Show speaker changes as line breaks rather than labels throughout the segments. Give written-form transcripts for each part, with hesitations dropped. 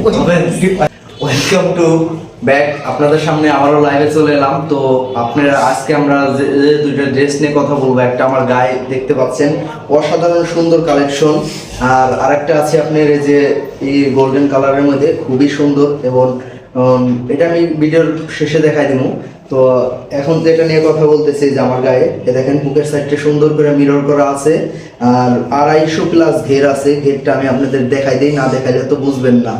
Welcome to back. আপনাদের সামনে আবারও লাইভে চলে এলাম। তো আপনারা আজকে আমরা যে দুইটা ড্রেস নিয়ে কথা বলবো। একটা আমার গায়ে দেখতে পাচ্ছেন অসাধারণ সুন্দর কালেকশন, আর আরেকটা আছে আপনার এই যে এই গোল্ডেন কালারের মধ্যে খুবই সুন্দর, এবং এটা আমি ভিডিওর শেষে দেখাই দিব। তো এখন যেটা নিয়ে কথা বলতেছি যে আমার গায়ে দেখেন বুকের সাইডটা সুন্দর করে মিরর করা আছে, আর 250 প্লাস ঘের আছে। ঘেরটা আমি আপনাদের দেখাই দিই, না দেখাইলে তো বুঝবেন না।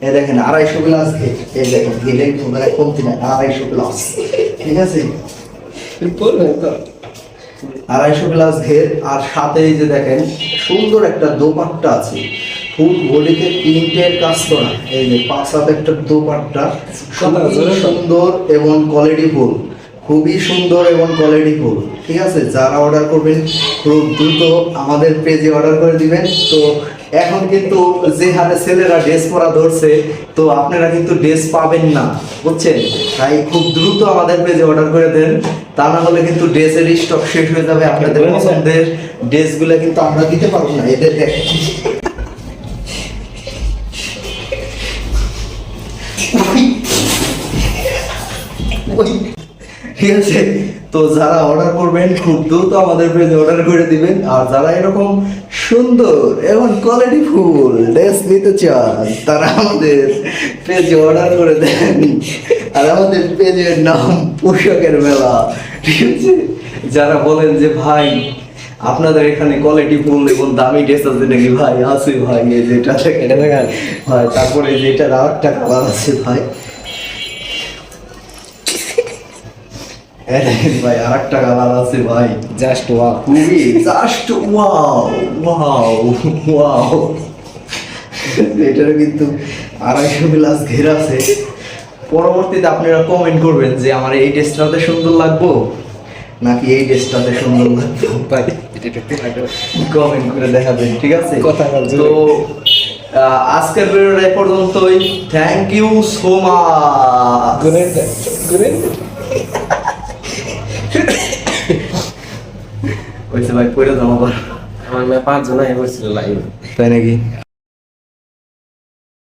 এই দেখেন 250 প্লাস ঘের, এই দেখেন ঘেরে কমতি না, 250 প্লাস, ঠিক আছে 250 প্লাস ঘের। আর সাথে এই যে দেখেন সুন্দর একটা দোপাট্টা আছে, ফুল বডিতে প্রিন্টের কাজ করা। এই যে পাঁচ হাত একটা দোপাট্টা খুবই সুন্দর এবং কোয়ালিটি ফুল, খুবই সুন্দর এবং কোয়ালিটি ফুল, ঠিক আছে। যারা অর্ডার করবেন খুব দ্রুত আমাদের পেজে অর্ডার করে দিবেন। তো এখন কিন্তু যে হারে ছেলেরা ড্রেস পরা ধরছে, তো আপনারা কিন্তু ড্রেস পাবেন না, বুঝছেন। তাই খুব দ্রুত আমাদের পেজে অর্ডার করে দেন, তা না হলে কিন্তু ড্রেসের স্টক শেষ হয়ে যাবে। আপনাদের পছন্দের ড্রেসগুলো কিন্তু আমরা দিতে পারবো না। এদের দেখেন ঠিক আছে। তো যারা অর্ডার করবেন খুব দ্রুত আমাদের পেজে অর্ডার করে দিবেন। আর যারা এরকম সুন্দর এবং কোয়ালিটি ফুল ড্রেস নিতে চান তারা আমাদের পেজে অর্ডার করে দেন। আর আমাদের পেজের নাম পোশাকের মেলা, ঠিক আছে। যারা বলেন যে ভাই আপনাদের এখানে কোয়ালিটি ফুল এবং দামি ড্রেস আছে নাকি, ভাই আছে ভাই, এই যেটা এটা দেখেন ভাই, তারপরে যেটা আরেকটা কালার আছে ভাই, ভাই আরেকটা কালার আছে ভাই, জাস্ট ওয়াও, খুবই জাস্ট ওয়াও ওয়াও ওয়াও। এটারও কিন্তু 250 প্লাস ঘের আছে। পরবর্তীতে আপনারা কমেন্ট করবেন যে আমার এই ড্রেসটাতে সুন্দর লাগবো নাকি এই ড্রেসটাতে সুন্দর লাগবে, ভাই কমেন্ট করে দেখাবেন, ঠিক আছে। তো আজকের ভিডিওটা এই পর্যন্তই। Thank you so much. ওইসে ভাই পড়ে যাবো, আমার 5 জন বলছিল লাইভ, তাই নাকি?